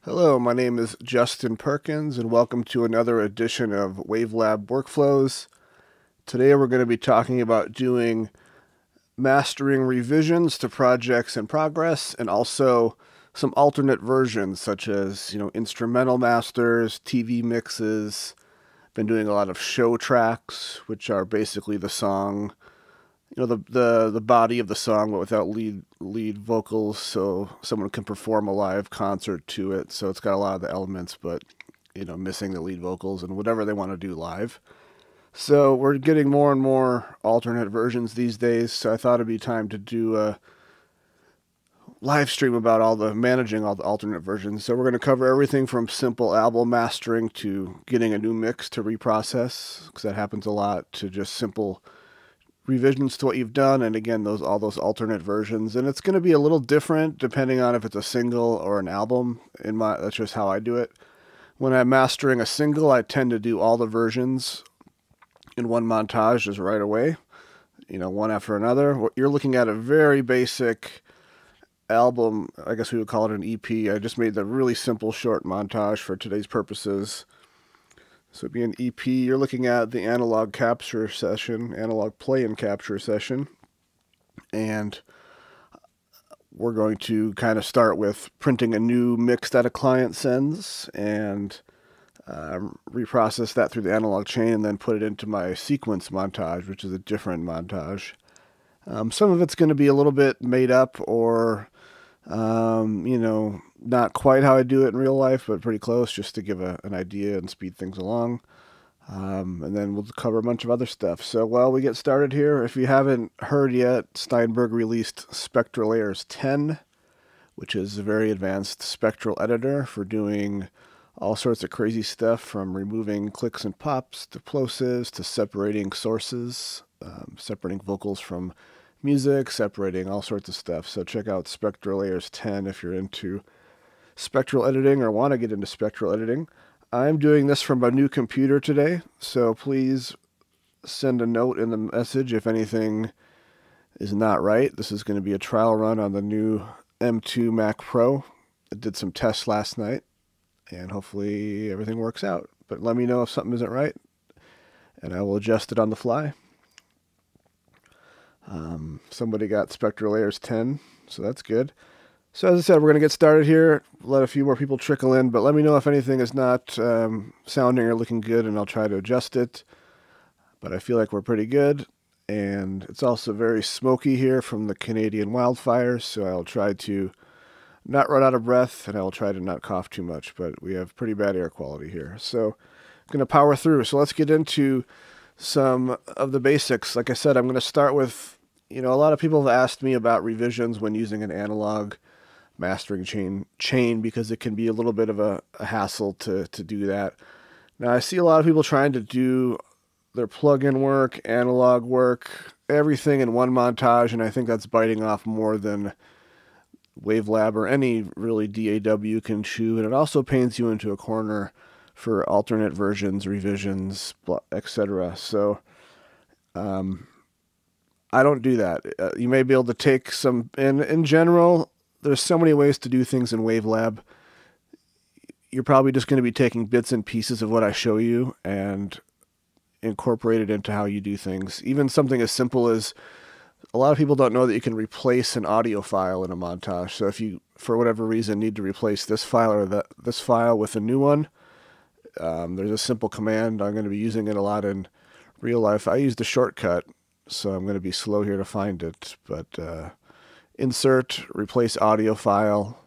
Hello, my name is Justin Perkins, and welcome to another edition of WaveLab Workflows. Today we're going to be talking about doing mastering revisions to projects in progress, and also some alternate versions, such as instrumental masters, TV mixes. Been doing a lot of show tracks, which are basically the song, the body of the song, but without lead vocals, so someone can perform a live concert to it. So it's got a lot of the elements, but missing the lead vocals and whatever they want to do live. So we're getting more and more alternate versions these days. So I thought it'd be time to do a live stream about managing all the alternate versions. So we're going to cover everything from simple album mastering to getting a new mix to reprocess, because that happens a lot, to just simple revisions to what you've done, and again, all those alternate versions. And it's going to be a little different depending on if it's a single or an album. That's just how I do it. When I'm mastering a single, I tend to do all the versions in one montage just right away, one after another. You're looking at a very basic album. I guess we would call it an EP. I just made the really simple short montage for today's purposes. So it'd be an EP. You're looking at the analog play and capture session. And we're going to kind of start with printing a new mix that a client sends and reprocess that through the analog chain, and then put it into my sequence montage, which is a different montage. Some of it's going to be a little bit made up, or not quite how I do it in real life, but pretty close, just to give an idea and speed things along. And then we'll cover a bunch of other stuff. So while we get started here, if you haven't heard yet, Steinberg released Spectral Layers 10, which is a very advanced spectral editor for doing all sorts of crazy stuff, from removing clicks and pops to plosives to separating sources, separating vocals from music, separating all sorts of stuff. So check out Spectral Layers 10 if you're into spectral editing or want to get into spectral editing. I'm doing this from a new computer today, so please send a note in the message if anything is not right. This is going to be a trial run on the new M2 Mac Pro. I did some tests last night, and hopefully everything works out. But let me know if something isn't right, and I will adjust it on the fly. Somebody got Spectral Layers 10, so that's good. So as I said, we're going to get started here, let a few more people trickle in, but let me know if anything is not sounding or looking good, and I'll try to adjust it. But I feel like we're pretty good, and it's also very smoky here from the Canadian wildfires, so I'll try to not run out of breath, and I'll try to not cough too much, but we have pretty bad air quality here. So I'm going to power through. So let's get into some of the basics. Like I said, I'm going to start with, a lot of people have asked me about revisions when using an analog mastering chain because it can be a little bit of a hassle to do that. Now, I see a lot of people trying to do their plug-in work, analog work, everything in one montage, and I think that's biting off more than WaveLab or any really DAW can chew, and it also paints you into a corner for alternate versions, revisions, etc. So I don't do that. You may be able to take some, and in general, there's so many ways to do things in WaveLab. You're probably just going to be taking bits and pieces of what I show you and incorporate it into how you do things. Even something as simple as, a lot of people don't know that you can replace an audio file in a montage. So if you, for whatever reason, need to replace this file or this file with a new one, there's a simple command. I'm going to be using it a lot in real life. I used a shortcut, so I'm going to be slow here to find it, but insert, replace audio file,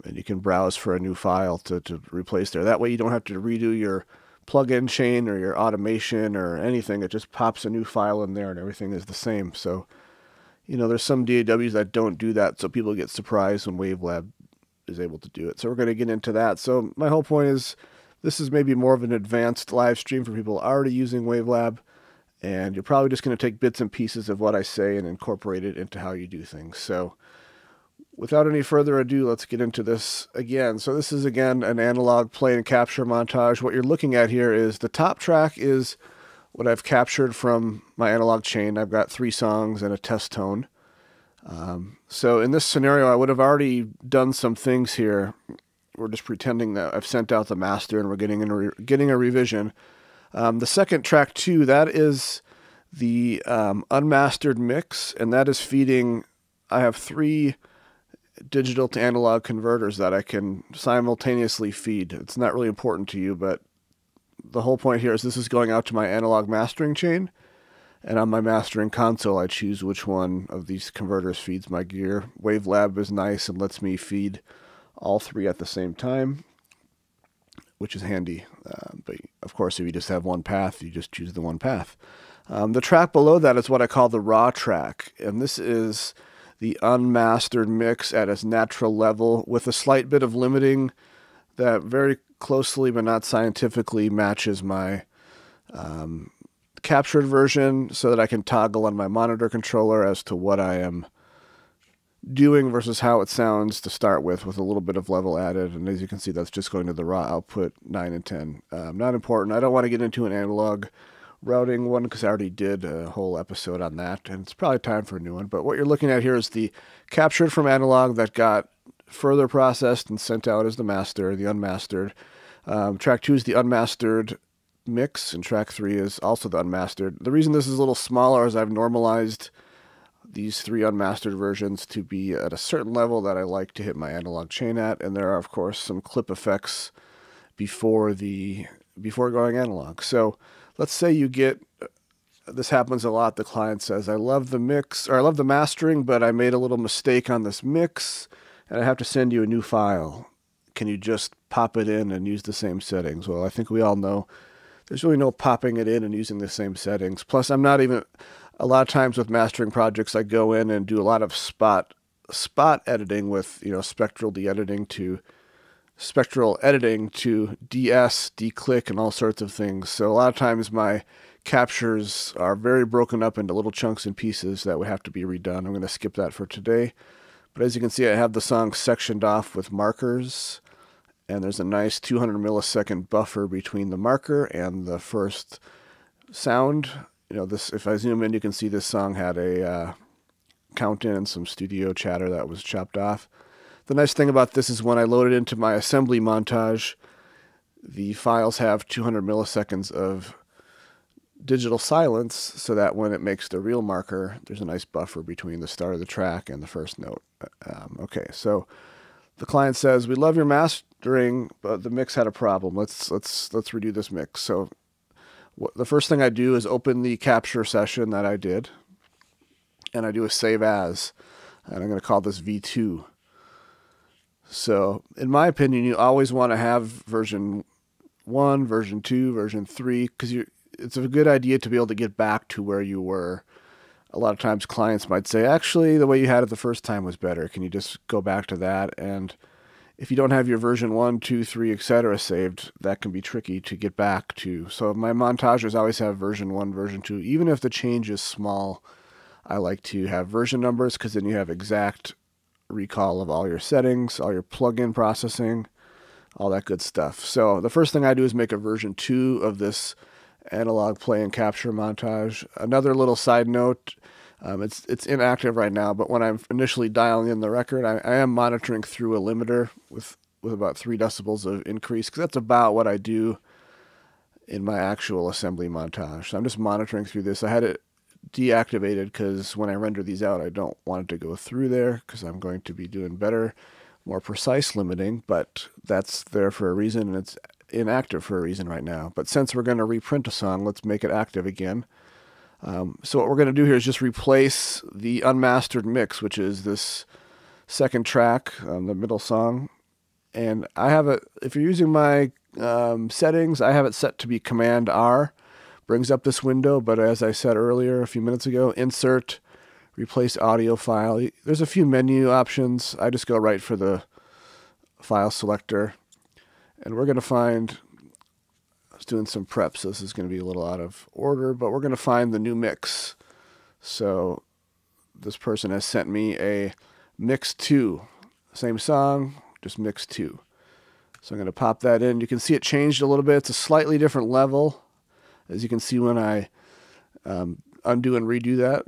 and you can browse for a new file to replace there. That way you don't have to redo your plug-in chain or your automation or anything. It just pops a new file in there and everything is the same. So, there's some DAWs that don't do that, so people get surprised when WaveLab is able to do it. So we're going to get into that. So my whole point is, this is maybe more of an advanced live stream for people already using WaveLab, and you're probably just going to take bits and pieces of what I say and incorporate it into how you do things. So without any further ado, let's get into this again. So this is, again, an analog play and capture montage. What you're looking at here is the top track is what I've captured from my analog chain. I've got 3 songs and a test tone. So in this scenario, I would have already done some things here we're just pretending that I've sent out the master and we're getting a revision. The second track 2, that is the unmastered mix, and that is feeding. I have 3 digital to analog converters that I can simultaneously feed. It's not really important to you, but the whole point here is this is going out to my analog mastering chain, and on my mastering console I choose which one of these converters feeds my gear. WaveLab is nice and lets me feed all 3 at the same time, which is handy. But of course, if you just have one path, you just choose the one path. The track below that is what I call the raw track, and this is the unmastered mix at its natural level with a slight bit of limiting that very closely but not scientifically matches my captured version, so that I can toggle on my monitor controller as to what I am doing versus how it sounds to start with a little bit of level added. And as you can see, that's just going to the raw output 9 and 10. Not important. I don't want to get into an analog routing one because I already did a whole episode on that, and it's probably time for a new one. But what you're looking at here is the captured from analog that got further processed and sent out as the master, the unmastered. Track 2 is the unmastered mix, and track 3 is also the unmastered. The reason this is a little smaller is I've normalized these 3 unmastered versions to be at a certain level that I like to hit my analog chain at, and there are of course some clip effects before going analog. So let's say you get, this happens a lot, the client says, I love the mix, or I love the mastering, but I made a little mistake on this mix and I have to send you a new file. Can you just pop it in and use the same settings? Well, I think we all know there's really no popping it in and using the same settings. Plus, I'm not even, a lot of times with mastering projects, I go in and do a lot of spot editing with, spectral editing to DS, declick, and all sorts of things. So a lot of times my captures are very broken up into little chunks and pieces that would have to be redone. I'm going to skip that for today. But as you can see, I have the song sectioned off with markers, and there's a nice 200 millisecond buffer between the marker and the first sound. This, if I zoom in, you can see this song had a count in and some studio chatter that was chopped off. The nice thing about this is when I load it into my assembly montage, the files have 200 milliseconds of digital silence, so that when it makes the real marker, there's a nice buffer between the start of the track and the first note. Okay, so the client says, we love your mastering, but the mix had a problem. Let's redo this mix. So the first thing I do is open the capture session that I did, and I do a save as, and I'm going to call this V2. So in my opinion, you always want to have version 1, version 2, version 3, because it's a good idea to be able to get back to where you were. A lot of times clients might say, actually, the way you had it the first time was better. Can you just go back to that? And if you don't have your version 1, 2, 3, etc. saved, that can be tricky to get back to. So my montages always have version 1, version 2. Even if the change is small, I like to have version numbers, because then you have exact recall of all your settings, all your plugin processing, all that good stuff. So the first thing I do is make a version 2 of this analog play and capture montage. Another little side note, it's inactive right now, but when I'm initially dialing in the record, I am monitoring through a limiter with about 3 decibels of increase, because that's about what I do in my actual assembly montage. So I'm just monitoring through this. I had it deactivated because when I render these out, I don't want it to go through there, because I'm going to be doing better, more precise limiting, but that's there for a reason, and it's inactive for a reason right now. But since we're going to reprint a song, let's make it active again. So what we're going to do here is just replace the unmastered mix, which is this second track, the middle song. And I have it, if you're using my settings, I have it set to be Command R. Brings up this window, but as I said earlier, a few minutes ago, insert, replace audio file. There's a few menu options. I just go right for the file selector. And we're going to find, I was doing some prep, so this is going to be a little out of order, but we're going to find the new mix. So this person has sent me a mix 2. Same song, just mix 2. So I'm going to pop that in. You can see it changed a little bit. It's a slightly different level, as you can see when I undo and redo that.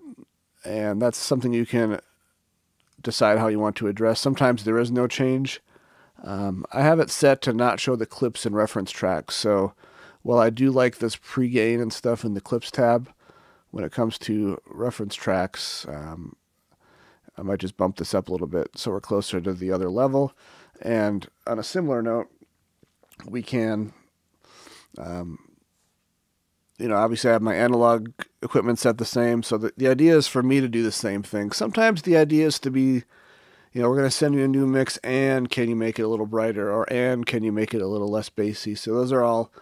And that's something you can decide how you want to address. Sometimes there is no change. I have it set to not show the clips and reference tracks. So while I do like this pre-gain and stuff in the clips tab, when it comes to reference tracks, I might just bump this up a little bit so we're closer to the other level. And on a similar note, we can, obviously I have my analog equipment set the same. So the idea is for me to do the same thing. Sometimes the idea is to be, we're going to send you a new mix, and can you make it a little brighter, or and can you make it a little less bassy? So those are all,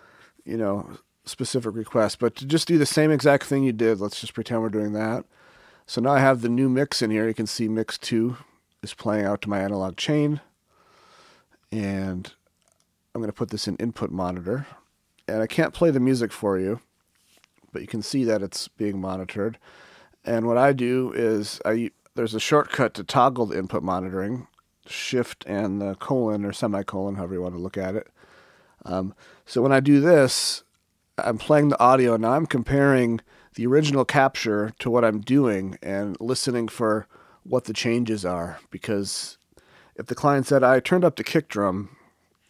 specific requests. But to just do the same exact thing you did, let's just pretend we're doing that. So now I have the new mix in here. You can see mix 2 is playing out to my analog chain. And I'm going to put this in input monitor. And I can't play the music for you, but you can see that it's being monitored. And what I do is there's a shortcut to toggle the input monitoring, shift and the colon or semicolon, however you want to look at it. So when I do this, I'm playing the audio. Now I'm comparing the original capture to what I'm doing and listening for what the changes are. Because if the client said, I turned up the kick drum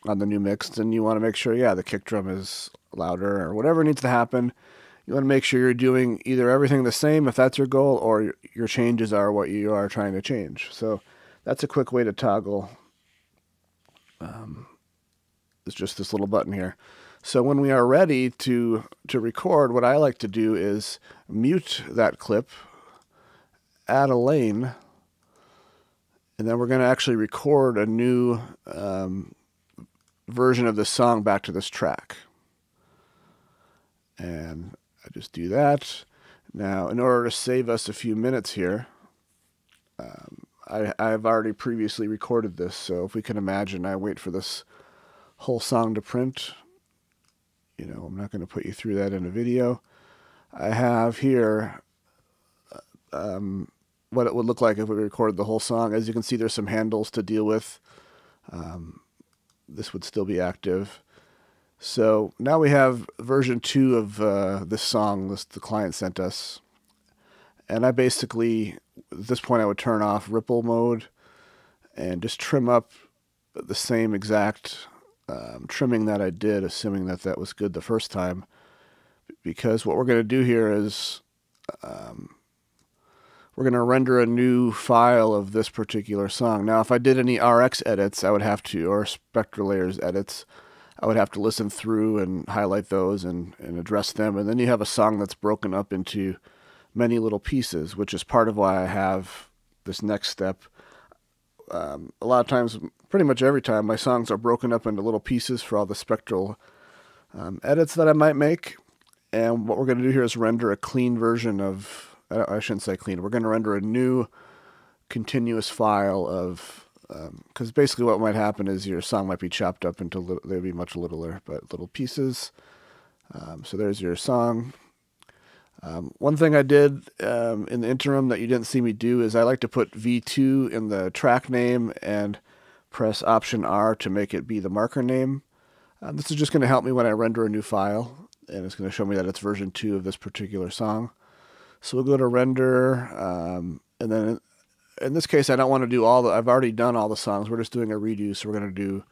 on the new mix, then you want to make sure, the kick drum is louder or whatever needs to happen. You want to make sure you're doing either everything the same if that's your goal, or your changes are what you are trying to change. So that's a quick way to toggle. It's just this little button here. So when we are ready to record, what I like to do is mute that clip, add a lane, and then we're going to actually record a new version of the song back to this track. And I just do that. Now, in order to save us a few minutes here, I've already previously recorded this, so if we can imagine, I wait for this whole song to print. I'm not going to put you through that in a video. I have here what it would look like if we recorded the whole song. As you can see, there's some handles to deal with. This would still be active. So now we have version 2 of this song the client sent us. And I basically, at this point, I would turn off ripple mode and just trim up the same exact trimming that I did, assuming that was good the first time. Because what we're going to do here is we're going to render a new file of this particular song. Now, if I did any RX edits, I would have to, or spectral layers edits, I would have to listen through and highlight those and address them. And then you have a song that's broken up into many little pieces, which is part of why I have this next step. A lot of times, pretty much every time, my songs are broken up into little pieces for all the spectral edits that I might make. And what we're going to do here is render a clean version of, I shouldn't say clean, we're going to render a new continuous file of, because basically what might happen is your song might be chopped up into, they'd be much littler, but little pieces. So there's your song. One thing I did in the interim that you didn't see me do is I like to put V2 in the track name and press Option R to make it be the marker name. This is just going to help me when I render a new file, and it's going to show me that it's version 2 of this particular song. So we'll go to render, and then in this case I don't want to do I've already done all the songs. We're just doing a redo, so we're going to do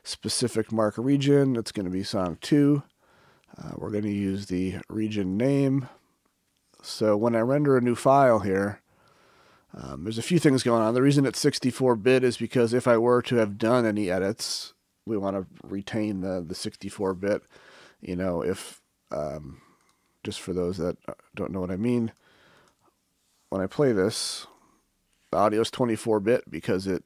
specific marker region. It's going to be song 2. We're going to use the region name. So when I render a new file here, there's a few things going on. The reason it's 64-bit is because if I were to have done any edits, we want to retain the 64-bit. If just for those that don't know what I mean, when I play this, the audio is 24-bit because it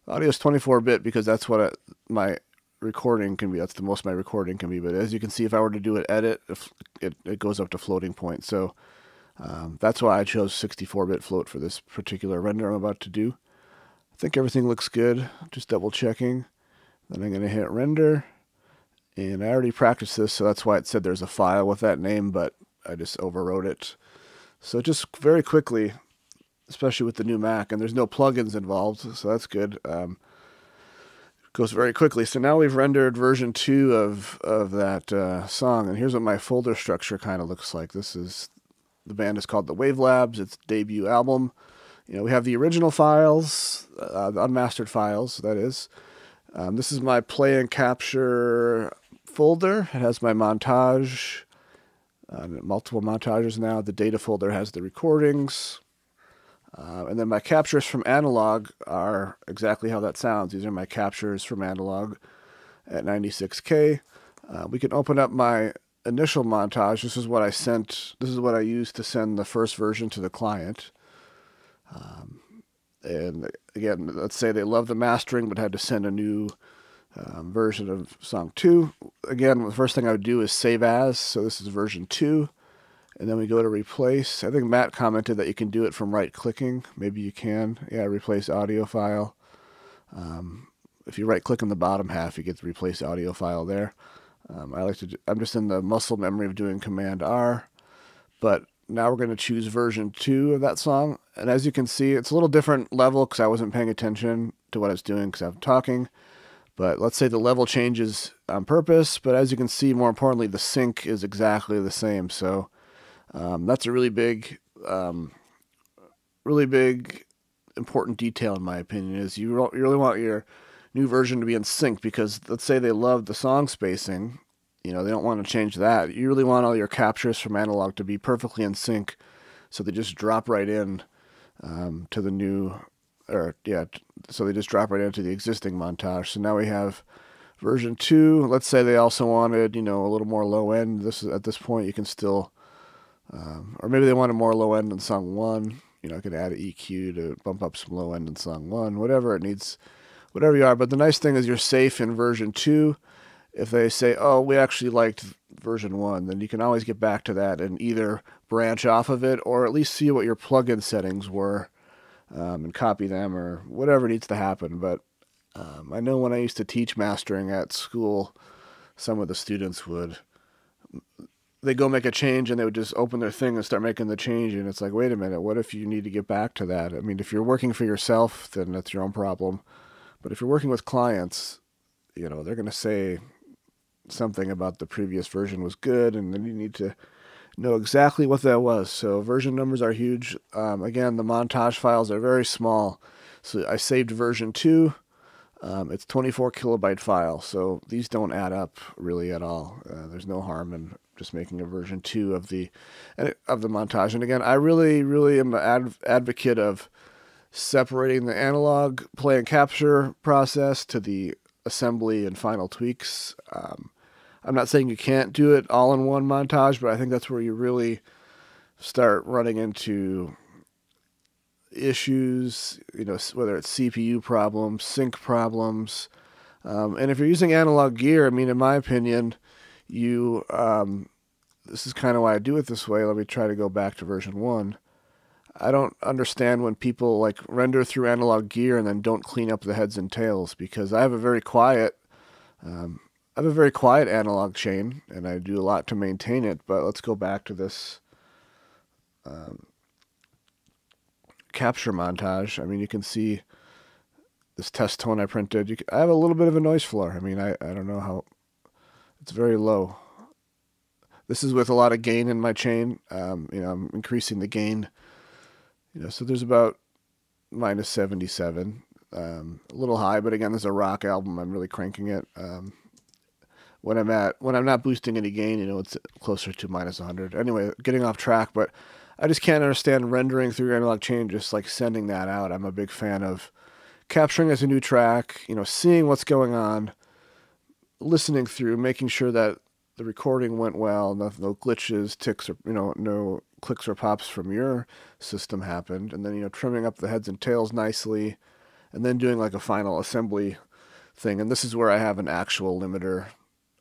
audio is 24-bit because that's what my recording can be. That's the most my recording can be. But as you can see, if I were to do an edit, it goes up to floating point. So that's why I chose 64-bit float for this particular render I'm about to do. I think everything looks good. Just double checking. Then I'm going to hit render. And I already practiced this, so that's why it said there's a file with that name, but I just overwrote it. So just very quickly, especially with the new Mac, and there's no plugins involved, so that's good. It goes very quickly. So now we've rendered version 2 of that song, and here's what my folder structure kind of looks like. The band is called the WaveLabs. It's debut album. we have the original files, the unmastered files, that is. This is my play and capture folder. It has my montage, multiple montages now. The data folder has the recordings. And then my captures from analog are exactly how that sounds. These are my captures from analog at 96K. We can open up my initial montage. This is what I sent. This is what I used to send the first version to the client. And again, let's say they love the mastering but had to send a new version of song 2. Again, the first thing I would do is save as. So this is version 2. And then we go to replace. I think Matt commented that you can do it from right-clicking. Maybe you can. Yeah, replace audio file. If you right-click in the bottom half, you get the replace audio file there. I'm just in the muscle memory of doing Command R. But now we're going to choose version 2 of that song. And as you can see, it's a little different level because I wasn't paying attention to what I was doing because I'm talking. But let's say the level changes on purpose. But as you can see, more importantly, the sync is exactly the same. So that's a really big, important detail in my opinion. Is you really want your new version to be in sync because let's say they love the song spacing. They don't want to change that. You really want all your captures from analog to be perfectly in sync, so they just drop right in to the new, so they just drop right into the existing montage. So now we have version 2. Let's say they also wanted, a little more low end. At this point you can still, or maybe they wanted more low end in song 1. I could add an EQ to bump up some low end in song 1, whatever it needs, whatever you are. But the nice thing is you're safe in version 2. If they say, oh, we actually liked version 1, then you can always get back to that and either branch off of it or at least see what your plugin settings were and copy them or whatever needs to happen. But I know when I used to teach mastering at school, some of the students they'd go make a change and they would just open their thing and start making the change. And it's like, wait a minute, what if you need to get back to that? I mean, if you're working for yourself, then that's your own problem. But if you're working with clients, they're going to say something about the previous version was good, and then you need to know exactly what that was. So version numbers are huge. Again, the montage files are very small. So I saved version 2. It's 24 kilobyte file, so these don't add up really at all. There's no harm in just making a version 2 of the montage. And again, I really am an advocate of separating the analog play and capture process to the assembly and final tweaks. I'm not saying you can't do it all in one montage, but I think that's where you really start running into issues, whether it's CPU problems, sync problems. And if you're using analog gear, I mean, in my opinion, this is kind of why I do it this way. Let me try to go back to version 1. I don't understand when people render through analog gear and then don't clean up the heads and tails, because I have a very quiet analog chain and I do a lot to maintain it. But let's go back to this capture montage. I mean, you can see this test tone I printed. I have a little bit of a noise floor. I mean, I don't know how, it's very low. This is with a lot of gain in my chain. I'm increasing the gain. So there's about minus 77. A little high, but again, this is a rock album. I'm really cranking it. When I'm not boosting any gain, it's closer to minus 100. Anyway, getting off track, but I just can't understand rendering through your analog chain, just sending that out. I'm a big fan of capturing as a new track, seeing what's going on, listening through, making sure that the recording went well, no glitches, ticks, or no clicks or pops from your system happened, and then trimming up the heads and tails nicely, and then doing a final assembly thing. And this is where I have an actual limiter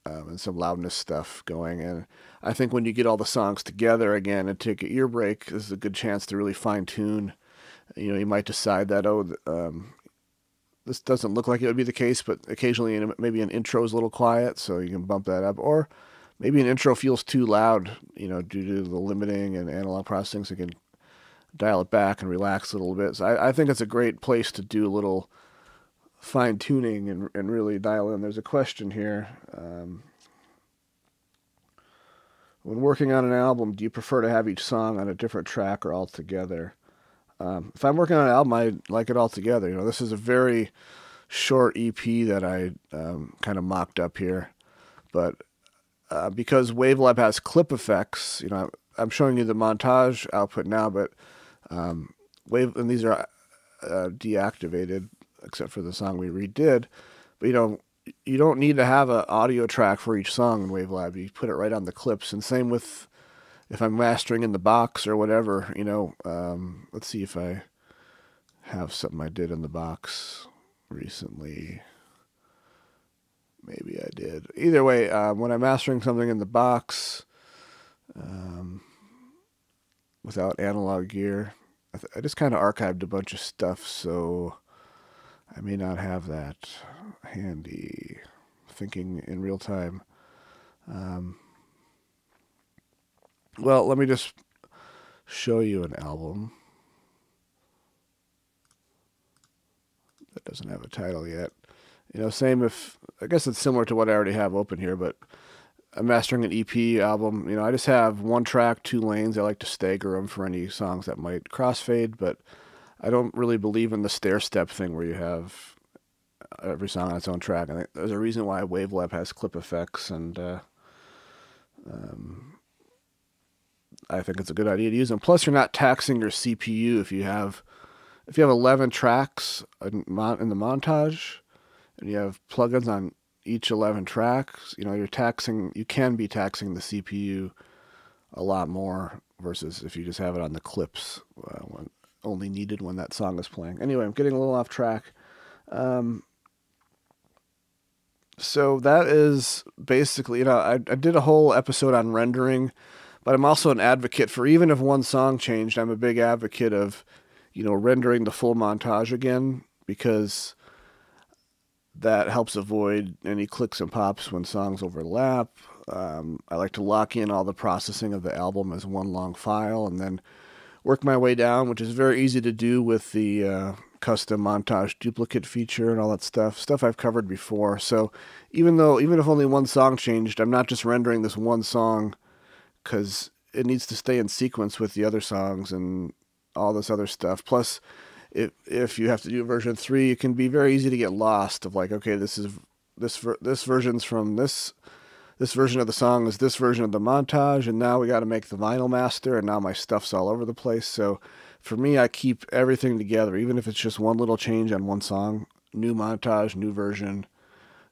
and some loudness stuff going. And I think when you get all the songs together again and take an ear break, this is a good chance to really fine tune. You might decide that this doesn't look like it would be the case, but occasionally maybe an intro is a little quiet, so you can bump that up. Or maybe an intro feels too loud, due to the limiting and analog processing, so you can dial it back and relax a little bit. So I think it's a great place to do a little fine-tuning and really dial in. There's a question here. When working on an album, do you prefer to have each song on a different track or all together? If I'm working on an album, I like it all together. You know, this is a very short EP that I kind of mocked up here, but because WaveLab has clip effects, you know, I'm showing you the montage output now, but and these are deactivated except for the song we redid. But you don't need to have an audio track for each song in WaveLab. You put it right on the clips, and same with if I'm mastering in the box or whatever. Let's see if I have something I did in the box recently. Maybe I did. Either way, when I'm mastering something in the box without analog gear, I just kind of archived a bunch of stuff, so I may not have that handy. Thinking in real time. Well, let me just show you an album that doesn't have a title yet. Same if, I guess it's similar to what I already have open here, but I'm mastering an EP album. I just have one track, 2 lanes. I like to stagger them for any songs that might crossfade, but I don't really believe in the stair step thing where you have every song on its own track. I think there's a reason why WaveLab has clip effects, and I think it's a good idea to use them. Plus, you're not taxing your CPU if you have 11 tracks in the montage, and you have plugins on each 11 tracks. You can be taxing the CPU a lot more versus if you just have it on the clips when only needed when that song is playing. Anyway, I'm getting a little off track. So that is basically, I did a whole episode on rendering, but I'm also an advocate for, even if one song changed, I'm a big advocate of, rendering the full montage again, because that helps avoid any clicks and pops when songs overlap. I like to lock in all the processing of the album as one long file and then work my way down, which is very easy to do with the custom montage duplicate feature and all that stuff I've covered before. So even if only one song changed, I'm not just rendering this one song because it needs to stay in sequence with the other songs and all this other stuff. Plus, if you have to do version 3, it can be very easy to get lost of like, okay, this version's from this version of the song is this version of the montage, and now we got to make the vinyl master, and now my stuff's all over the place. So for me, I keep everything together, even if it's just one little change on one song. New montage, new version,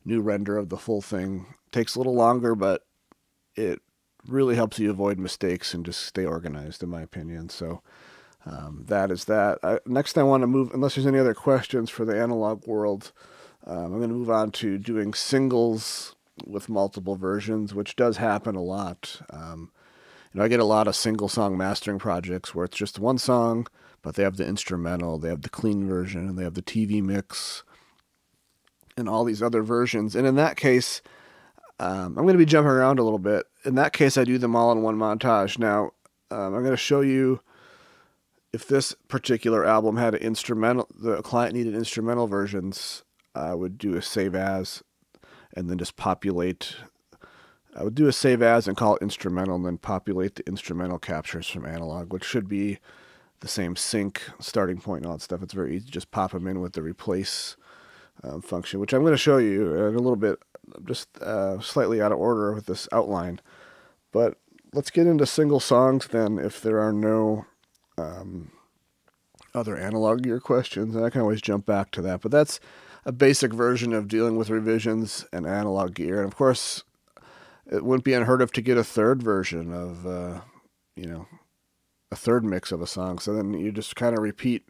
new render of the full thing. Takes a little longer, but it really helps you avoid mistakes and just stay organized, in my opinion. So that is that. Next, I want to move, unless there's any other questions for the analog world, I'm going to move on to doing singles with multiple versions, which does happen a lot. I get a lot of single song mastering projects where it's just one song, but they have the instrumental, they have the clean version, and they have the TV mix, and all these other versions. And in that case, I'm going to be jumping around a little bit. In that case, I do them all in one montage. Now, I'm going to show you if this particular album had an instrumental, the client needed instrumental versions, I would do a save as, and then just populate. I would do a save as and call it instrumental, and then populate the instrumental captures from analog, which should be the same sync starting point and all that stuff. It's very easy to just pop them in with the replace function, which I'm going to show you in a little bit, just slightly out of order with this outline. But let's get into single songs then, if there are no other analog gear questions, and I can always jump back to that. But that's a basic version of dealing with revisions and analog gear. And of course, it wouldn't be unheard of to get a third version of, a third mix of a song. So then you just kind of repeat,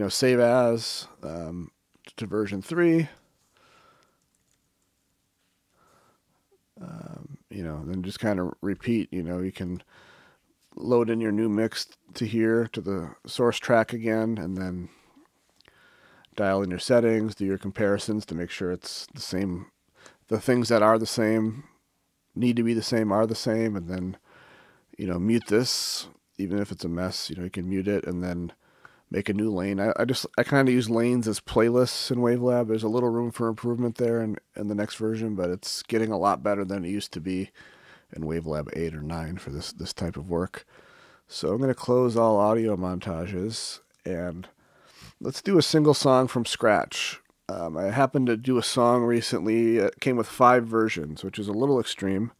save as to version 3. Then just kind of repeat. You can load in your new mix to here, to the source track again, and then dial in your settings, do your comparisons to make sure it's the same. The things that are the same, need to be the same, are the same, and then, mute this, even if it's a mess, you can mute it and then make a new lane. I kind of use lanes as playlists in WaveLab. There's a little room for improvement there in the next version, but it's getting a lot better than it used to be in WaveLab 8 or 9 for this type of work. So I'm going to close all audio montages, And let's do a single song from scratch. I happened to do a song recently. It came with 5 versions, which is a little extreme,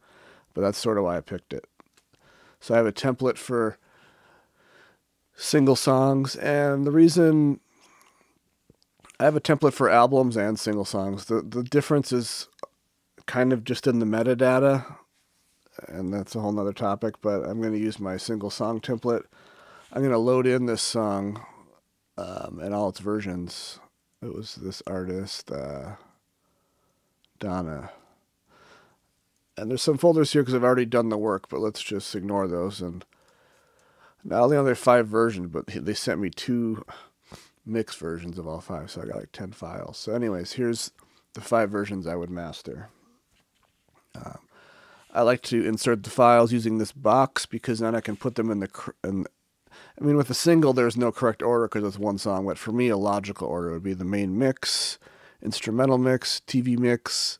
but that's sort of why I picked it. So I have a template for single songs, and the reason I have a template for albums and single songs, the difference is kind of just in the metadata, and that's a whole nother topic, but I'm going to use my single song template. I'm going to load in this song and all its versions. It was this artist, Donna. And there's some folders here because I've already done the work, but let's just ignore those. And now the other 5 versions, but they sent me 2 mixed versions of all 5, so I got like 10 files. So anyways, here's the 5 versions I would master. I like to insert the files using this box because then I can put them in the... I mean, with a single, there's no correct order because it's one song, but for me, a logical order would be the main mix, instrumental mix, TV mix.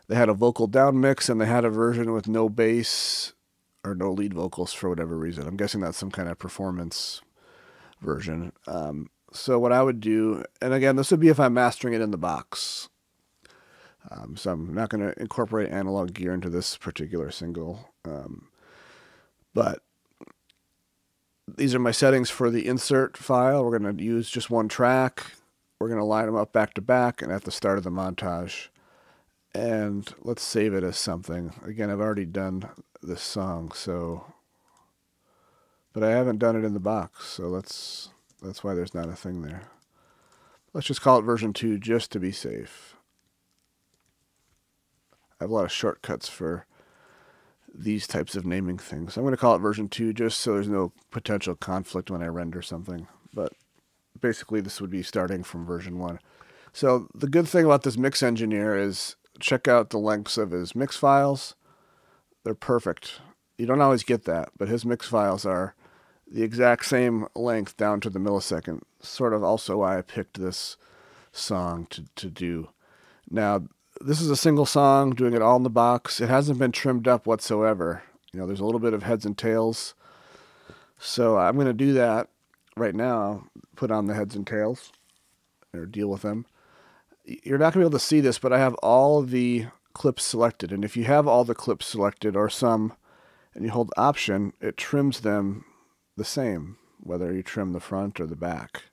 They had a vocal down mix, and they had a version with no bass or no lead vocals for whatever reason. I'm guessing that's some kind of performance version. So what I would do, and again, this would be if I'm mastering it in the box. So I'm not going to incorporate analog gear into this particular single. But these are my settings for the insert file. We're going to use just one track. We're going to line them up back to back and at the start of the montage. And let's save it as something. Again, I've already done this song, but I haven't done it in the box, so that's why there's not a thing there. Let's just call it version 2 just to be safe. I have a lot of shortcuts for these types of naming things. I'm going to call it version 2 just so there's no potential conflict when I render something. But basically this would be starting from version 1. So the good thing about this mix engineer is check out the lengths of his mix files. They're perfect. You don't always get that, but his mix files are the exact same length down to the millisecond. Sort of also why I picked this song to do. Now, this is a single song, doing it all in the box. It hasn't been trimmed up whatsoever. You know, there's a little bit of heads and tails. So I'm going to do that right now, put on the heads and tails, or deal with them. You're not going to be able to see this, but I have all of the clips selected. And if you have all the clips selected, or some, and you hold Option, it trims them the same, whether you trim the front or the back.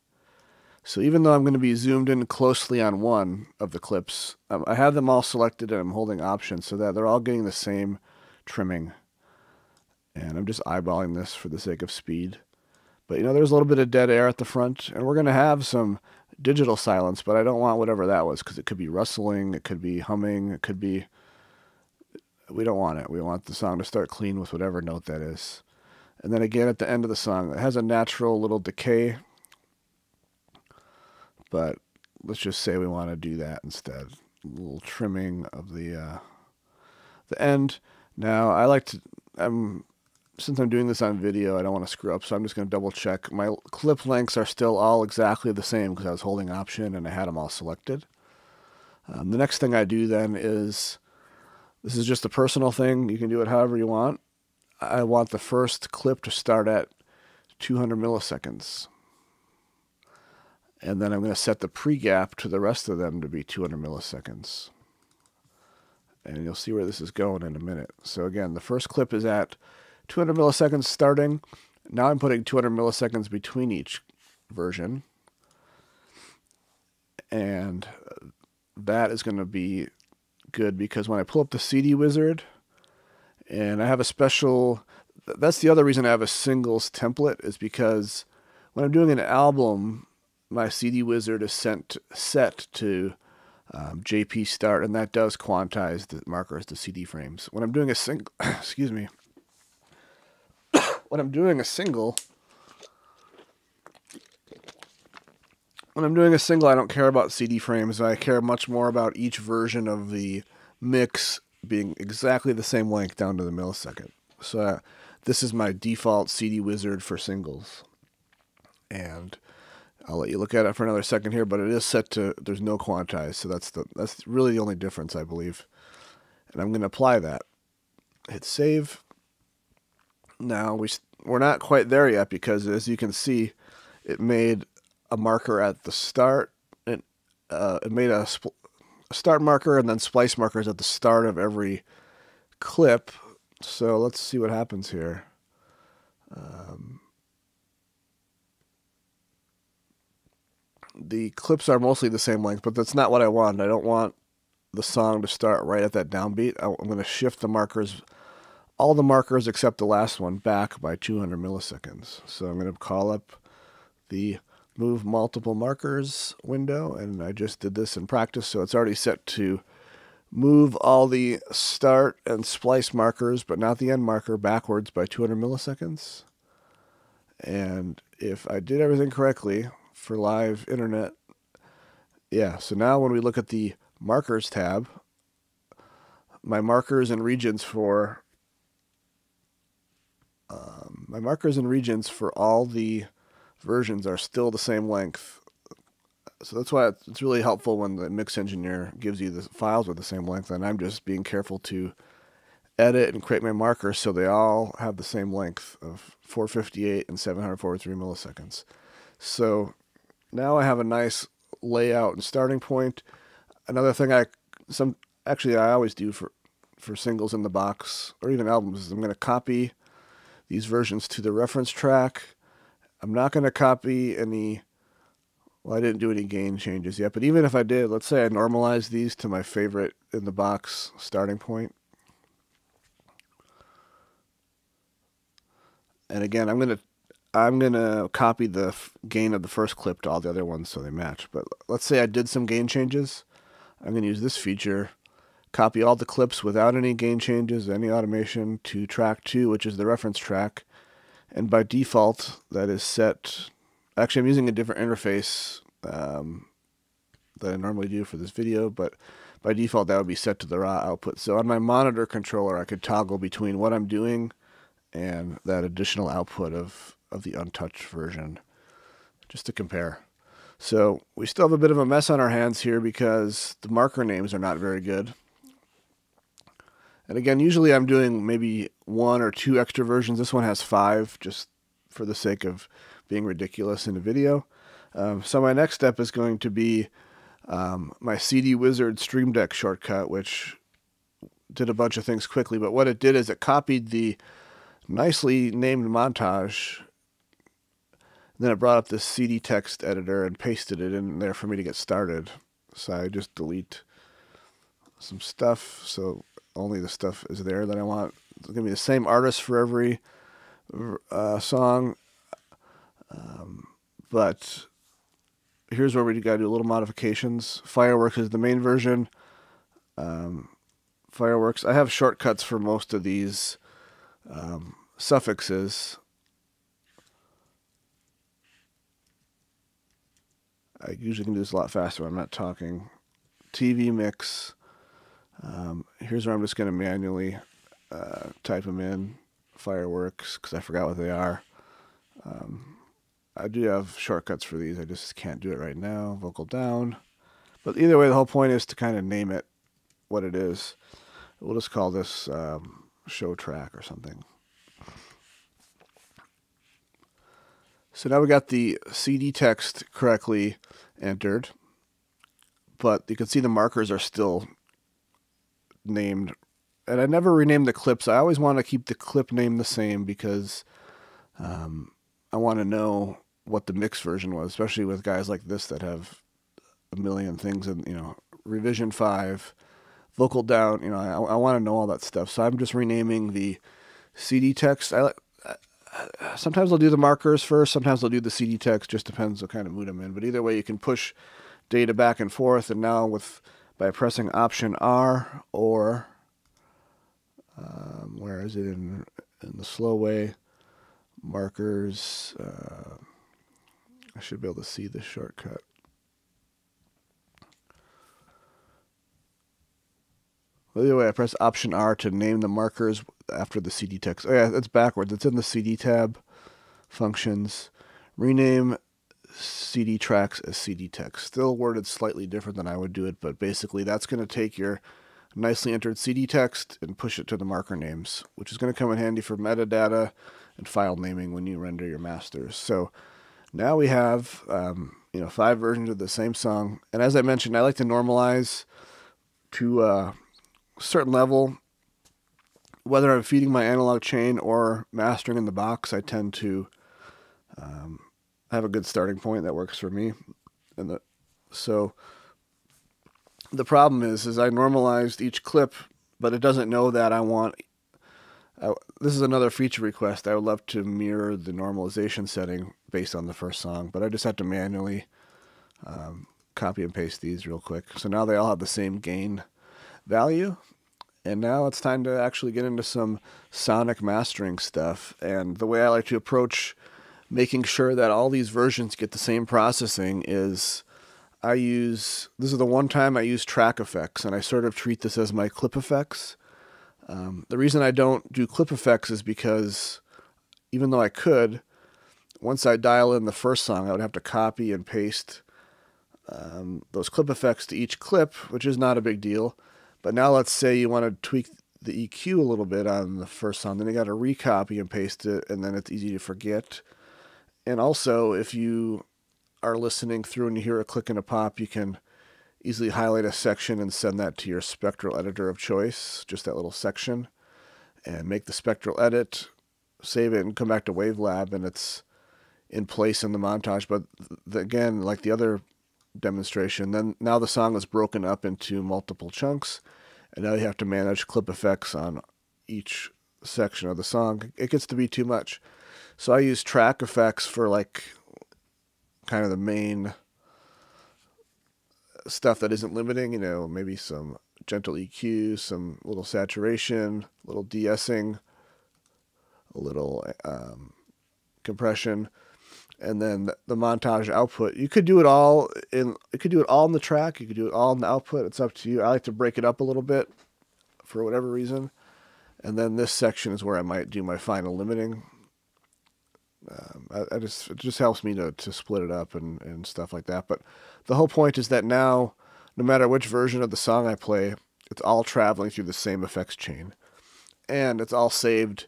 So even though I'm going to be zoomed in closely on one of the clips, I have them all selected and I'm holding Option so that they're all getting the same trimming. And I'm just eyeballing this for the sake of speed. But you know, there's a little bit of dead air at the front, and we're going to have some digital silence, but I don't want whatever that was because it could be rustling, it could be humming, it could be... We don't want it. We want the song to start clean with whatever note that is. And then again at the end of the song, it has a natural little decay. But let's just say we want to do that instead. A little trimming of the end. Now, I like to... since I'm doing this on video, I don't want to screw up, so I'm just going to double check. My clip lengths are still all exactly the same because I was holding Option and I had them all selected. The next thing I do then is... This is just a personal thing. You can do it however you want. I want the first clip to start at 200 milliseconds. And then I'm going to set the pre-gap to the rest of them to be 200 milliseconds. And you'll see where this is going in a minute. So again, the first clip is at 200 milliseconds starting. Now I'm putting 200 milliseconds between each version. And that is going to be good because when I pull up the CD wizard, and I have a special... That's the other reason I have a singles template, is because when I'm doing an album... My CD wizard is set to JP start, and that does quantize the markers to CD frames. When I'm doing a single, excuse me. When I'm doing a single, I don't care about CD frames. I care much more about each version of the mix being exactly the same length down to the millisecond. So this is my default CD wizard for singles, and I'll let you look at it for another second here, but it is set to, there's no quantize, so that's really the only difference, I believe. And I'm going to apply that. Hit save. Now, we're not quite there yet because, as you can see, it made a marker at the start. It made a start marker and then splice markers at the start of every clip. So let's see what happens here. The clips are mostly the same length, but that's not what I want. I don't want the song to start right at that downbeat. I'm going to shift the markers, all the markers except the last one, back by 200 milliseconds. So I'm going to call up the move multiple markers window, and I just did this in practice, so it's already set to move all the start and splice markers, but not the end marker, backwards by 200 milliseconds. And if I did everything correctly for live internet, yeah, so now when we look at the markers tab, my markers and regions for all the versions are still the same length. So that's why it's really helpful when the mix engineer gives you the files with the same length, and I'm just being careful to edit and create my markers so they all have the same length of 458 and 743 milliseconds. So now I have a nice layout and starting point. Another thing I always do for singles in the box or even albums is I'm going to copy these versions to the reference track. I'm not going to copy any, well, I didn't do any gain changes yet, but even if I did, let's say I normalize these to my favorite in the box starting point. And again, I'm gonna copy the gain of the first clip to all the other ones so they match. But let's say I did some gain changes. I'm gonna use this feature, copy all the clips without any gain changes, any automation to track 2, which is the reference track. And by default, that is set. Actually, I'm using a different interface that I normally do for this video, but by default, that would be set to the raw output. So on my monitor controller, I could toggle between what I'm doing and that additional output of the untouched version, just to compare. So we still have a bit of a mess on our hands here because the marker names are not very good. And again, usually I'm doing maybe 1 or 2 extra versions. This one has 5, just for the sake of being ridiculous in the video. So my next step is going to be my CD Wizard Stream Deck shortcut, which did a bunch of things quickly. But what it did is it copied the nicely named montage. Then it brought up this CD text editor and pasted it in there for me to get started. So I just delete some stuff, so only the stuff is there that I want. It's going to be the same artist for every song. But here's where we got to do a little modifications. Fireworks is the main version. Fireworks. I have shortcuts for most of these suffixes. I usually can do this a lot faster when I'm not talking. TV mix. Here's where I'm just going to manually type them in. Fireworks, because I forgot what they are. I do have shortcuts for these. I just can't do it right now. Vocal down. But either way, the whole point is to kind of name it what it is. We'll just call this show track or something. So now we got the CD text correctly entered, but you can see the markers are still named. And I never renamed the clips. I always want to keep the clip name the same because I want to know what the mix version was, especially with guys like this that have a million things in, revision 5, vocal down, I want to know all that stuff. So I'm just renaming the CD text. Sometimes I'll do the markers first, sometimes I'll do the CD text, just depends what kind of mood I'm in. But either way, you can push data back and forth, and now by pressing Option R, or where is it in the slow way? Markers. I should be able to see this shortcut. Well, either way, I press Option R to name the markers after the CD text. Oh yeah, it's backwards. It's in the CD tab, Functions, rename CD tracks as CD text. Still worded slightly different than I would do it, but basically that's going to take your nicely entered CD text and push it to the marker names, which is going to come in handy for metadata and file naming when you render your masters. So now we have 5 versions of the same song. And as I mentioned, I like to normalize to a certain level. Whether I'm feeding my analog chain or mastering in the box, I tend to have a good starting point that works for me. So the problem is I normalized each clip, but it doesn't know that I want. This is another feature request. I would love to mirror the normalization setting based on the first song, but I just have to manually copy and paste these real quick. So now they all have the same gain value. And now it's time to actually get into some sonic mastering stuff. And the way I like to approach making sure that all these versions get the same processing is this is the one time I use track effects, and I sort of treat this as my clip effects. The reason I don't do clip effects is because even though I could, once I dial in the first song, I would have to copy and paste those clip effects to each clip, which is not a big deal. But now let's say you want to tweak the EQ a little bit on the first song, then you got to recopy and paste it, and then it's easy to forget. And also, if you are listening through and you hear a click and a pop, you can easily highlight a section and send that to your spectral editor of choice, just that little section, and make the spectral edit, save it, and come back to WaveLab, and it's in place in the montage. But again, like the other demonstration, then now the song is broken up into multiple chunks, and now you have to manage clip effects on each section of the song. It gets to be too much. So I use track effects for like kind of the main stuff that isn't limiting, maybe some gentle EQ, some little saturation, a little de-essing, a little compression. And then the montage output, you could do it all in the track, you could do it all in the output. It's up to you. I like to break it up a little bit for whatever reason. And then this section is where I might do my final limiting. It just helps me to split it up and stuff like that. But the whole point is that now, no matter which version of the song I play, it's all traveling through the same effects chain. And it's all saved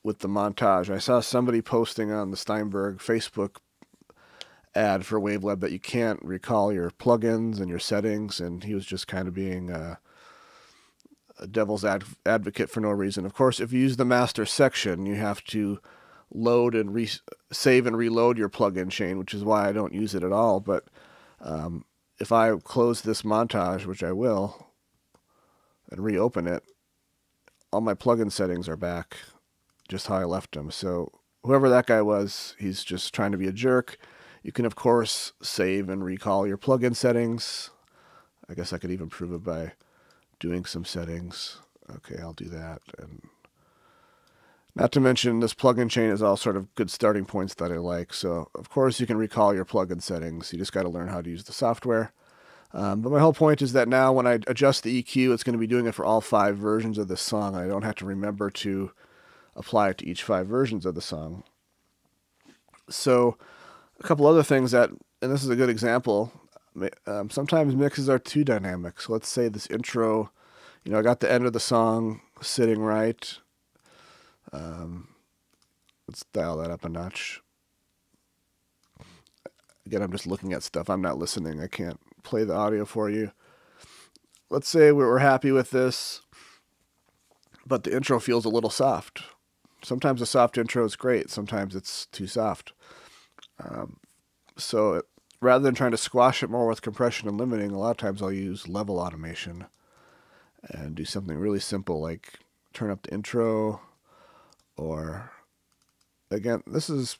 with the montage. I saw somebody posting on the Steinberg Facebook ad for WaveLab that you can't recall your plugins and your settings, and he was just kind of being a devil's advocate for no reason. Of course, if you use the master section, you have to load and save and reload your plugin chain, which is why I don't use it at all. But if I close this montage, which I will, and reopen it, all my plugin settings are back just how I left them. So whoever that guy was, he's just trying to be a jerk. You can, of course, save and recall your plugin settings. I guess I could even prove it by doing some settings. Okay, I'll do that. And not to mention, this plugin chain is all sort of good starting points that I like. So, of course, you can recall your plugin settings. You just got to learn how to use the software. But my whole point is that now when I adjust the EQ, it's going to be doing it for all 5 versions of this song. I don't have to remember to apply it to each 5 versions of the song. So a couple other things that, and this is a good example, sometimes mixes are too dynamic. So let's say this intro, I got the end of the song sitting right. Let's dial that up a notch. Again, I'm just looking at stuff. I'm not listening. I can't play the audio for you. Let's say we're happy with this, but the intro feels a little soft. Sometimes a soft intro is great. Sometimes it's too soft. So rather than trying to squash it more with compression and limiting, a lot of times I'll use level automation and do something really simple like turn up the intro, or again, this is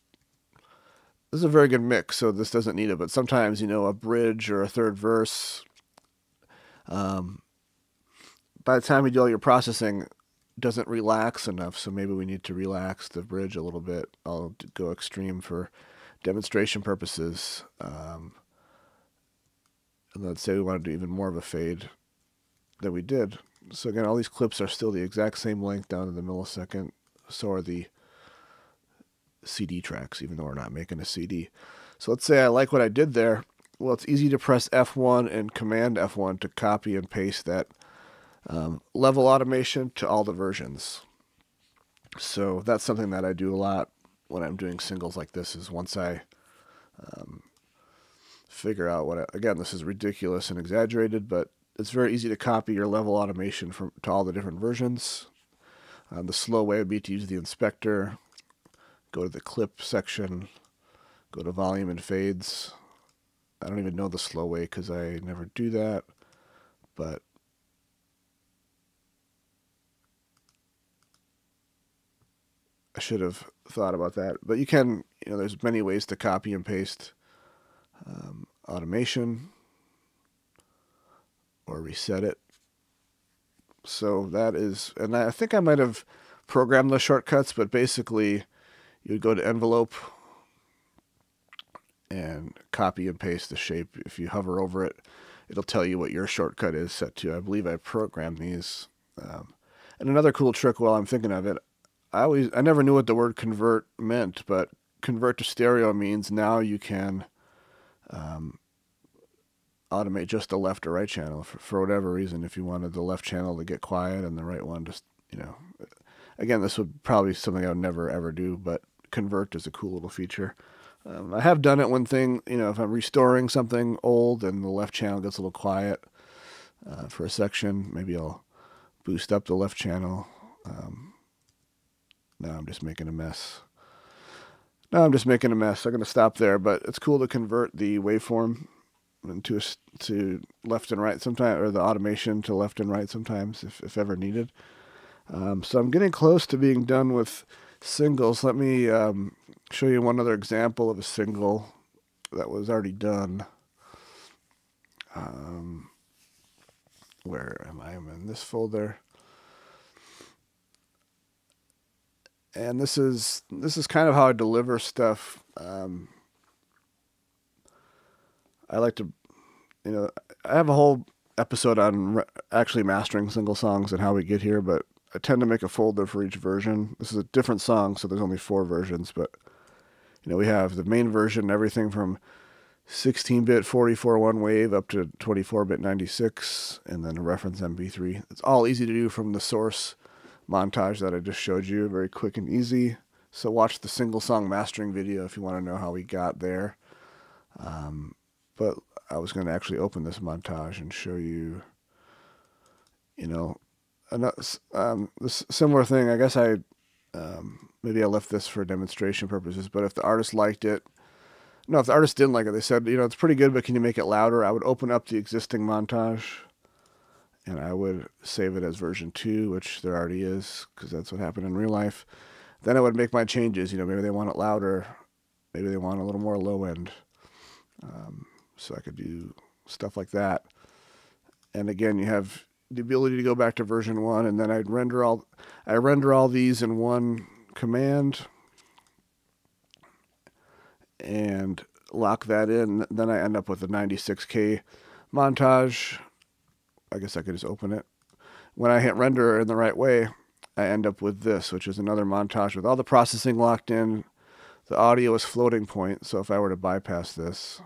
a very good mix, so this doesn't need it, but sometimes, a bridge or a third verse, by the time you do all your processing, doesn't relax enough, so maybe we need to relax the bridge a little bit. I'll go extreme for demonstration purposes. And let's say we want to do even more of a fade than we did. So again, all these clips are still the exact same length down to the millisecond. So are the CD tracks, even though we're not making a CD. So let's say I like what I did there. Well, it's easy to press F1 and Command F1 to copy and paste that level automation to all the versions. So that's something that I do a lot when I'm doing singles like this, is once I figure out again, this is ridiculous and exaggerated, but it's very easy to copy your level automation to all the different versions. The slow way would be to use the inspector, go to the clip section, go to volume and fades. I don't even know the slow way because I never do that, but I should have thought about that. But you can, there's many ways to copy and paste automation or reset it. So that is, and I think I might have programmed the shortcuts, but basically you would go to envelope and copy and paste the shape. If you hover over it, it'll tell you what your shortcut is set to. I believe I programmed these. And another cool trick while I'm thinking of it, I never knew what the word convert meant, but convert to stereo means now you can automate just the left or right channel for whatever reason. If you wanted the left channel to get quiet and the right one just, again, this would probably be something I would never ever do, but convert is a cool little feature. I have done it when if I'm restoring something old and the left channel gets a little quiet for a section, maybe I'll boost up the left channel. Now I'm just making a mess. I'm going to stop there, but it's cool to convert the waveform to left and right sometimes, or the automation to left and right sometimes, if ever needed. So I'm getting close to being done with singles. Let me show you one other example of a single that was already done. Where am I? I'm in this folder. And this is kind of how I deliver stuff. I like to, I have a whole episode on actually mastering single songs and how we get here, but I tend to make a folder for each version. This is a different song, so there's only 4 versions, but we have the main version, everything from 16-bit 44.1 wave up to 24-bit 96, and then a reference MP3. It's all easy to do from the source montage that I just showed you, very quick and easy. So watch the single song mastering video if you want to know how we got there. But I was going to actually open this montage and show you, this similar thing. I guess maybe I left this for demonstration purposes, but if the artist liked it, if the artist didn't like it, they said, it's pretty good, but can you make it louder? I would open up the existing montage and I would save it as version 2, which there already is, because that's what happened in real life. Then I would make my changes. Maybe they want it louder. Maybe they want a little more low end. So I could do stuff like that. And again, you have the ability to go back to version 1, and then I render all these in one command and lock that in. Then I end up with a 96K montage. I guess I could just open it. When I hit render in the right way, I end up with this, which is another montage with all the processing locked in. The audio is floating point, so if I were to bypass this,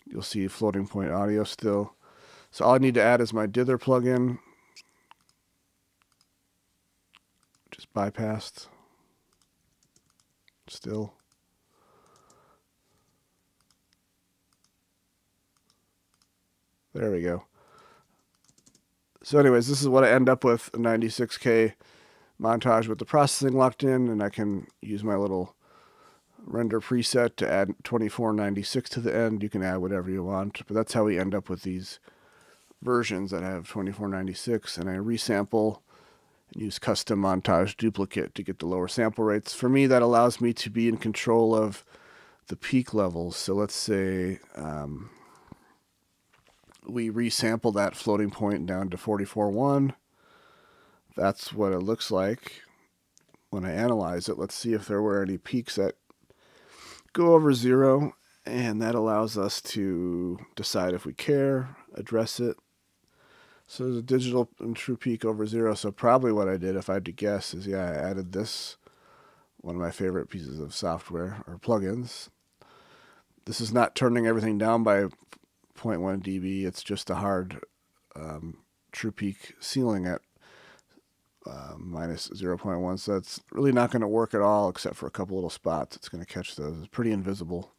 you'll see floating point audio still. So all I need to add is my dither plugin. Just bypassed. Still. There we go. So anyways, this is what I end up with, a 96K montage with the processing locked in, and I can use my little render preset to add 2496 to the end. You can add whatever you want, but that's how we end up with these versions that have 2496, and I resample and use custom montage duplicate to get the lower sample rates. For me, that allows me to be in control of the peak levels. So let's say we resample that floating point down to 44.1. That's what it looks like when I analyze it. Let's see if there were any peaks that go over 0, and that allows us to decide if we care, address it. So there's a digital and true peak over 0. So probably what I did, if I had to guess, is I added this, one of my favorite pieces of software or plugins. This is not turning everything down by 0.1 dB. It's just a hard true peak ceiling at minus 0.1. So it's really not going to work at all except for a couple little spots. It's going to catch those. It's pretty invisible.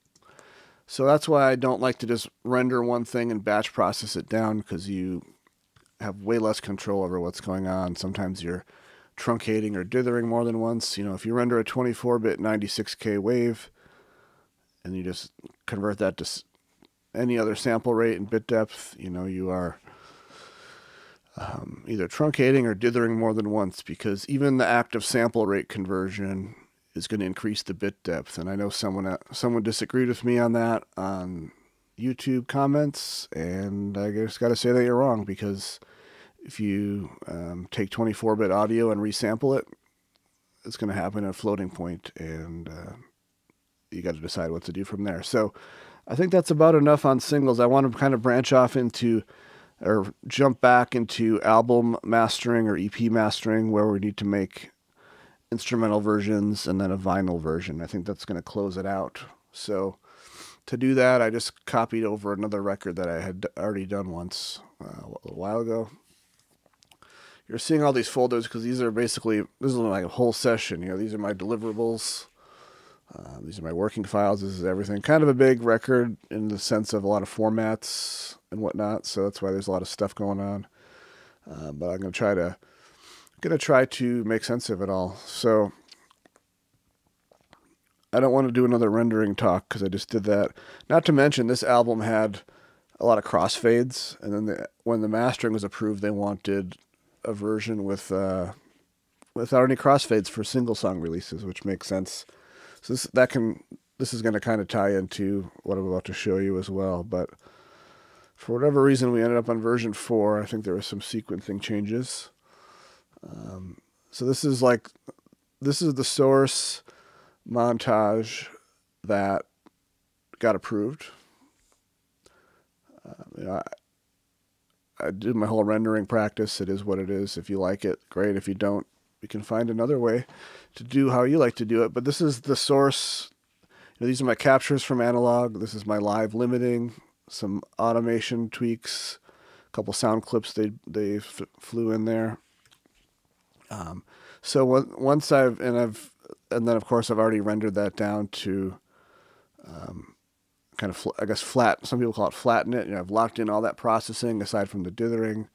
So that's why I don't like to just render one thing and batch process it down, because you have way less control over what's going on. Sometimes you're truncating or dithering more than once. If you render a 24-bit 96K wave and you just convert that to any other sample rate and bit depth, you are either truncating or dithering more than once, because even the act of sample rate conversion is going to increase the bit depth. And I know someone disagreed with me on that on YouTube comments, and I just got to say that you're wrong, because if you take 24-bit audio and resample it, it's going to happen at a floating point, and you got to decide what to do from there. So I think that's about enough on singles. I want to kind of branch off into, or jump back into, album mastering or EP mastering, where we need to make instrumental versions and then a vinyl version. I think that's going to close it out. So to do that, I just copied over another record that I had already done once a little while ago. You're seeing all these folders because this is like a whole session. These are my deliverables. These are my working files. This is everything. Kind of a big record in the sense of a lot of formats and whatnot. So that's why there's a lot of stuff going on. But I'm going to try to make sense of it all. So I don't want to do another rendering talk because I just did that. Not to mention, this album had a lot of crossfades, and then when the mastering was approved, they wanted a version without any crossfades for single song releases, which makes sense. So this is going to kind of tie into what I'm about to show you as well. But for whatever reason, we ended up on version 4. I think there were some sequencing changes. So this is the source montage that got approved. I did my whole rendering practice. It is what it is. If you like it, great. If you don't, we can find another way to do how you like to do it. But this is the source. These are my captures from analog. This is my live limiting, some automation tweaks, a couple sound clips they flew in there. So once and then of course I've already rendered that down to kind of, I guess, flat. Some people call it flatten it. I've locked in all that processing aside from the dithering.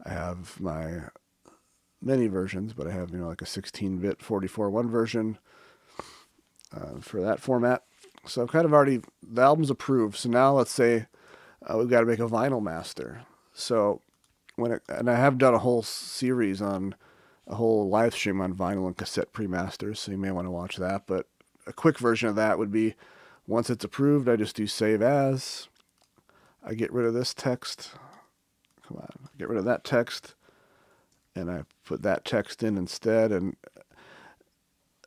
I have my many versions, but I have, like a 16-bit 44.1 version for that format. So I've kind of already, the album's approved. So now let's say we've got to make a vinyl master. So and I have done a whole series on a whole live stream on vinyl and cassette pre-masters, so you may want to watch that. But a quick version of that would be, once it's approved, I just do save as. I get rid of this text. Come on, get rid of that text, and I put that text in instead. And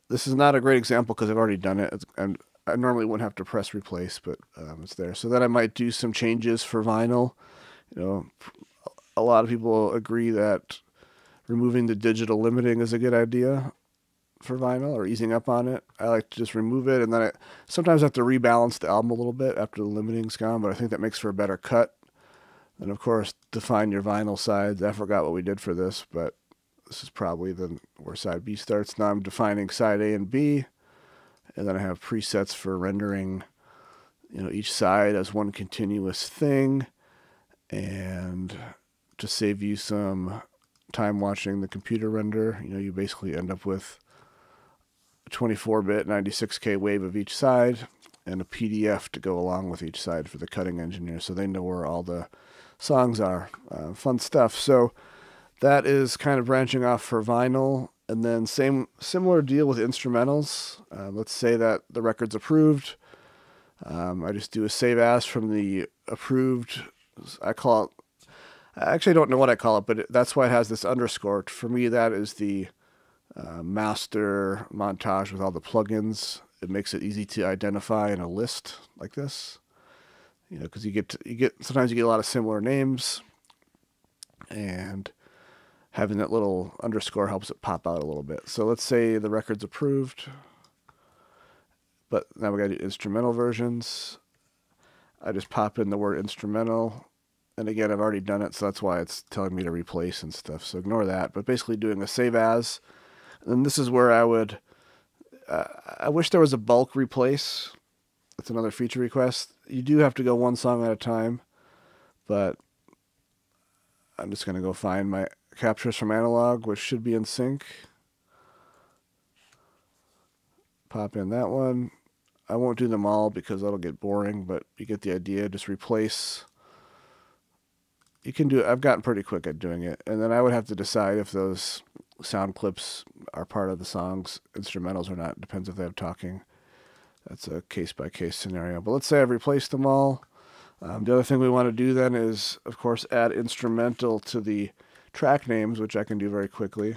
this is not a great example because I've already done it, and I normally wouldn't have to press replace, but it's there. So then I might do some changes for vinyl. A lot of people agree that removing the digital limiting is a good idea for vinyl, or easing up on it. I like to just remove it, and then I sometimes have to rebalance the album a little bit after the limiting's gone, but I think that makes for a better cut. And of course, define your vinyl sides. I forgot what we did for this, but this is probably where side B starts. Now I'm defining side A and B, and then I have presets for rendering, each side as one continuous thing. And to save you some time watching the computer render, you basically end up with a 24-bit 96K wave of each side and a PDF to go along with each side for the cutting engineer, so they know where all the songs are. Fun stuff. So that is kind of branching off for vinyl. And then similar deal with instrumentals. Let's say that the record's approved. I just do a save as from the approved. I actually don't know what I call it, but that's why it has this underscore. For me, that is the master montage with all the plugins. It makes it easy to identify in a list like this. Because sometimes you get a lot of similar names, and having that little underscore helps it pop out a little bit. So let's say the record's approved, but now we got to do instrumental versions. I just pop in the word instrumental, and again, I've already done it, so that's why it's telling me to replace and stuff. So ignore that. But basically, doing a save as, and this is where I would. I wish there was a bulk replace. That's another feature request. You do have to go one song at a time, but I'm just going to go find my captures from analog, which should be in sync. Pop in that one. I won't do them all because that'll get boring, but you get the idea. Just replace. You can do it. I've gotten pretty quick at doing it. And then I would have to decide if those sound clips are part of the song's instrumentals or not. Depends if they have talking. That's a case-by-case scenario. But let's say I've replaced them all. The other thing we want to do then is, of course, add instrumental to the track names, which I can do very quickly.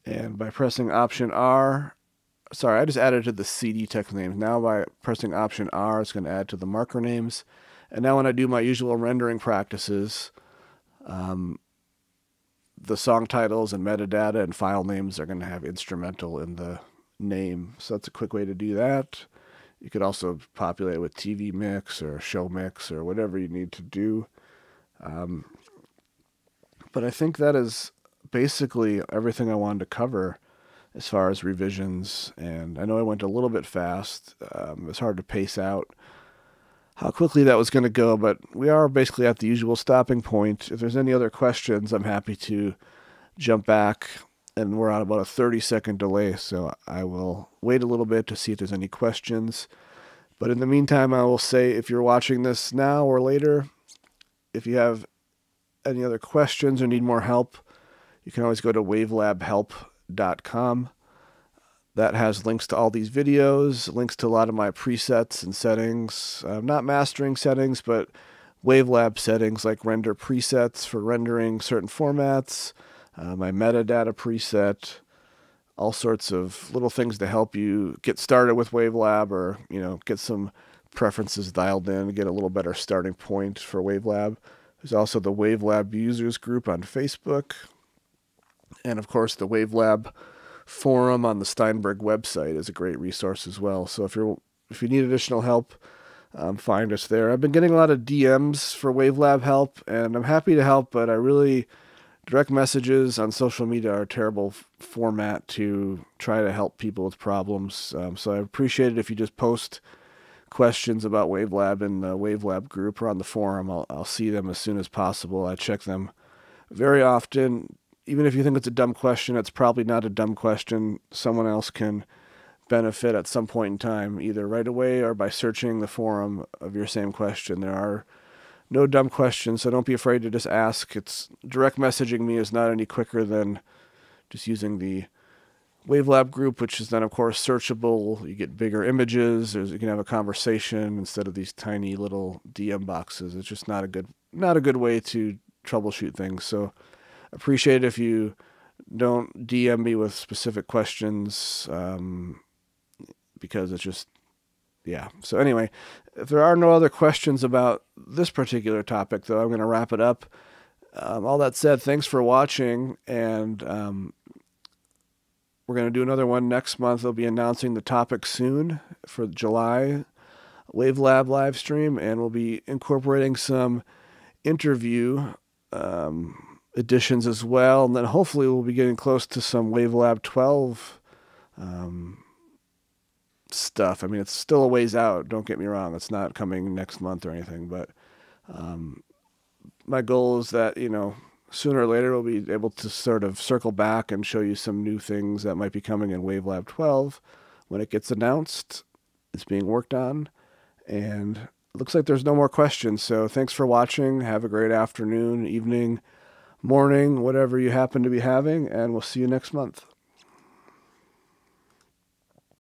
And by pressing Option R, sorry, I just added to the CD text names. Now by pressing Option R, it's going to add to the marker names. And now when I do my usual rendering practices, the song titles and metadata and file names are going to have instrumental in the name. So that's a quick way to do that. You could also populate it with TV mix or show mix or whatever you need to do. But I think that is basically everything I wanted to cover as far as revisions. And I know I went a little bit fast. It's hard to pace out how quickly that was going to go, but we are basically at the usual stopping point. If there's any other questions, I'm happy to jump back. And we're on about a 30-second delay, so I will wait a little bit to see if there's any questions. But in the meantime, I will say if you're watching this now or later, if you have any other questions or need more help, you can always go to wavelabhelp.com. That has links to all these videos, links to a lot of my presets and settings. Not mastering settings, but WaveLab settings like render presets for rendering certain formats. My metadata preset, all sorts of little things to help you get started with WaveLab, or get some preferences dialed in, get a little better starting point for WaveLab. There's also the WaveLab users group on Facebook, and of course the WaveLab forum on the Steinberg website is a great resource as well. So if you need additional help, find us there. I've been getting a lot of DMs for WaveLab help, and I'm happy to help, but direct messages on social media are a terrible format to try to help people with problems. So I appreciate it if you just post questions about WaveLab in the WaveLab group or on the forum. I'll see them as soon as possible. I check them very often. Even if you think it's a dumb question, it's probably not a dumb question. Someone else can benefit at some point in time, either right away or by searching the forum of your same question. There are no dumb questions, so don't be afraid to just ask. It's direct messaging me is not any quicker than just using the WaveLab group, which is then, of course, searchable. You get bigger images. You can have a conversation instead of these tiny little DM boxes. It's just not a good way to troubleshoot things. So appreciate it if you don't DM me with specific questions, because it's just, yeah. So anyway, if there are no other questions about this particular topic, though, I'm going to wrap it up. All that said, thanks for watching, and we're going to do another one next month. They'll be announcing the topic soon for July WaveLab live stream, and we'll be incorporating some interview editions as well, and then hopefully we'll be getting close to some WaveLab 12 stuff. I mean, it's still a ways out, don't get me wrong. It's not coming next month or anything, but my goal is that, sooner or later we'll be able to sort of circle back and show you some new things that might be coming in WaveLab 12 when it gets announced. It's being worked on, and it looks like there's no more questions. So thanks for watching. Have a great afternoon, evening, morning, whatever you happen to be having, and we'll see you next month.